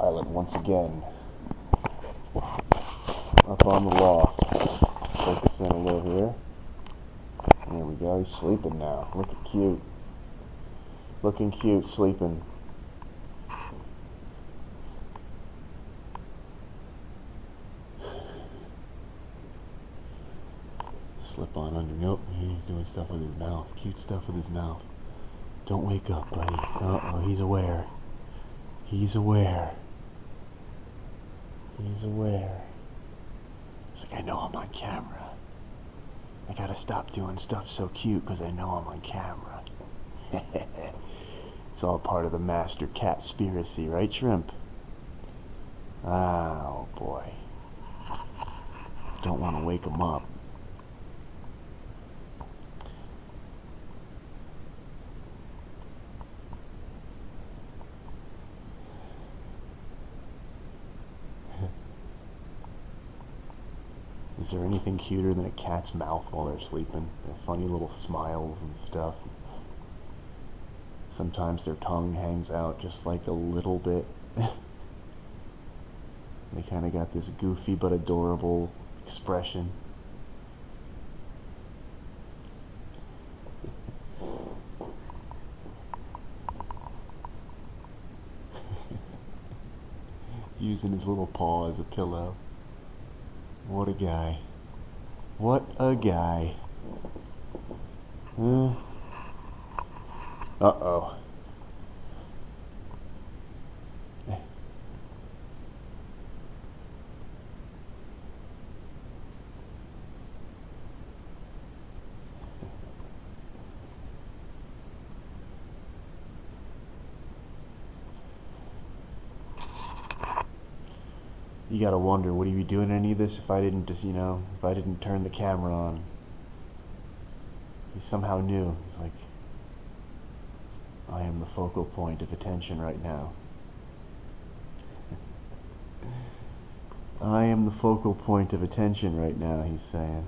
Island once again. Up on the loft. Focus in a little here. There we go, he's sleeping now. Looking cute. Looking cute, sleeping. Slip on under. Nope, he's doing stuff with his mouth. Cute stuff with his mouth. Don't wake up, buddy. Uh-oh, he's aware. He's aware. He's aware. It's like, I know I'm on camera. I gotta stop doing stuff so cute because I know I'm on camera. It's all part of the master cat-spiracy, right, Shrimp? Oh, boy. Don't want to wake him up. Is there anything cuter than a cat's mouth while they're sleeping? Their funny little smiles and stuff. Sometimes their tongue hangs out just like a little bit. They kind of got this goofy but adorable expression. Using his little paw as a pillow. What a guy. What a guy. Uh-oh. You gotta wonder, would he be doing any of this if I didn't just, if I didn't turn the camera on? He somehow knew. He's like, I am the focal point of attention right now. I am the focal point of attention right now, he's saying.